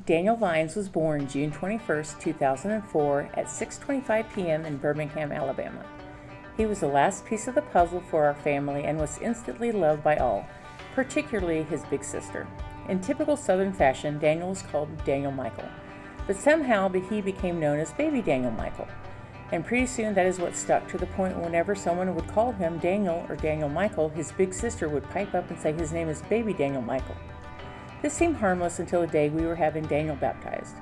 Daniel Vines was born June 21, 2004 at 6:25 p.m. in Birmingham, Alabama. He was the last piece of the puzzle for our family and was instantly loved by all, particularly his big sister. In typical Southern fashion, Daniel was called Daniel Michael, but somehow he became known as Baby Daniel Michael. And pretty soon that is what stuck, to the point whenever someone would call him Daniel or Daniel Michael, his big sister would pipe up and say his name is Baby Daniel Michael. This seemed harmless until the day we were having Daniel baptized,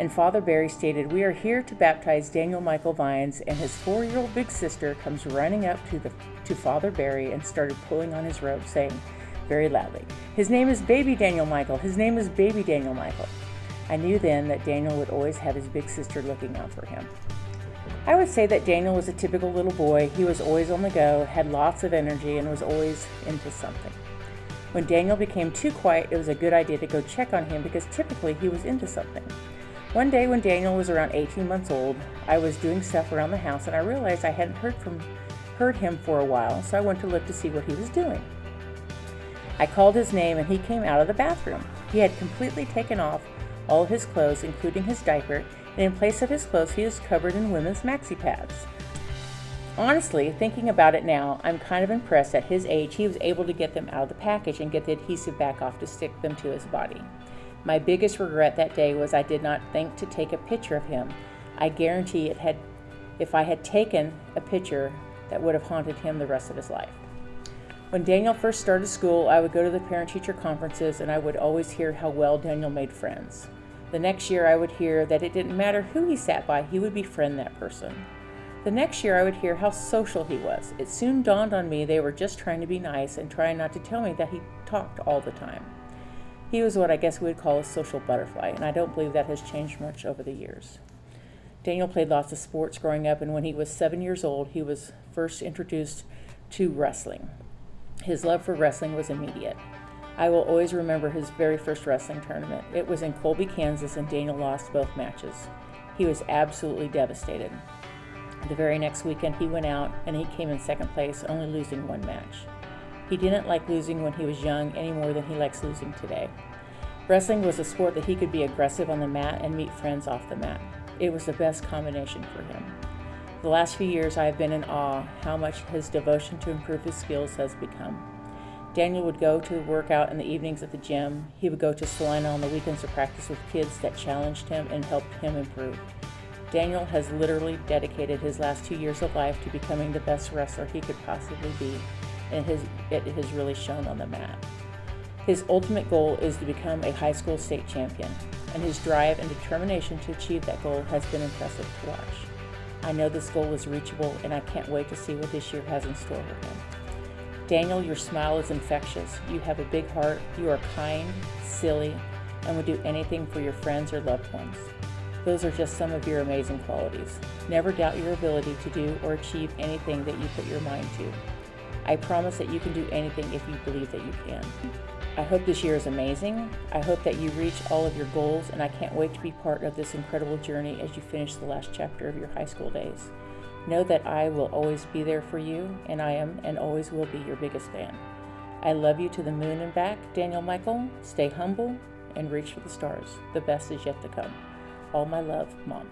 and Father Barry stated, "We are here to baptize Daniel Michael Vines," and his 4-year-old big sister comes running up to Father Barry and started pulling on his robe, saying very loudly, "His name is Baby Daniel Michael. His name is Baby Daniel Michael." I knew then that Daniel would always have his big sister looking out for him. I would say that Daniel was a typical little boy. He was always on the go, had lots of energy, and was always into something. When Daniel became too quiet, it was a good idea to go check on him because typically he was into something. One day when Daniel was around 18 months old, I was doing stuff around the house and I realized I hadn't heard him for a while, so I went to look to see what he was doing. I called his name and he came out of the bathroom. He had completely taken off all his clothes, including his diaper, and in place of his clothes, he was covered in women's maxi pads. Honestly, thinking about it now, I'm kind of impressed at his age he was able to get them out of the package and get the adhesive back off to stick them to his body. My biggest regret that day was I did not think to take a picture of him. I guarantee if I had taken a picture, that would have haunted him the rest of his life. When Daniel first started school, I would go to the parent-teacher conferences and I would always hear how well Daniel made friends. The next year I would hear that it didn't matter who he sat by, he would befriend that person. The next year I would hear how social he was. It soon dawned on me they were just trying to be nice and trying not to tell me that he talked all the time. He was what I guess we would call a social butterfly, and I don't believe that has changed much over the years. Daniel played lots of sports growing up, and when he was 7 years old, he was first introduced to wrestling. His love for wrestling was immediate. I will always remember his very first wrestling tournament. It was in Colby, Kansas, and Daniel lost both matches. He was absolutely devastated. The very next weekend he went out and he came in second place, only losing one match. He didn't like losing when he was young any more than he likes losing today. Wrestling was a sport that he could be aggressive on the mat and meet friends off the mat. It was the best combination for him. The last few years I have been in awe how much his devotion to improve his skills has become. Daniel would go to work out in the evenings at the gym. He would go to Salina on the weekends to practice with kids that challenged him and helped him improve. Daniel has literally dedicated his last 2 years of life to becoming the best wrestler he could possibly be, and it has really shown on the mat. His ultimate goal is to become a high school state champion, and his drive and determination to achieve that goal has been impressive to watch. I know this goal is reachable, and I can't wait to see what this year has in store for him. Daniel, your smile is infectious. You have a big heart. You are kind, silly, and would do anything for your friends or loved ones. Those are just some of your amazing qualities. Never doubt your ability to do or achieve anything that you put your mind to. I promise that you can do anything if you believe that you can. I hope this year is amazing. I hope that you reach all of your goals, and I can't wait to be part of this incredible journey as you finish the last chapter of your high school days. Know that I will always be there for you, and I am and always will be your biggest fan. I love you to the moon and back, Daniel Michael. Stay humble and reach for the stars. The best is yet to come. All my love, Mom.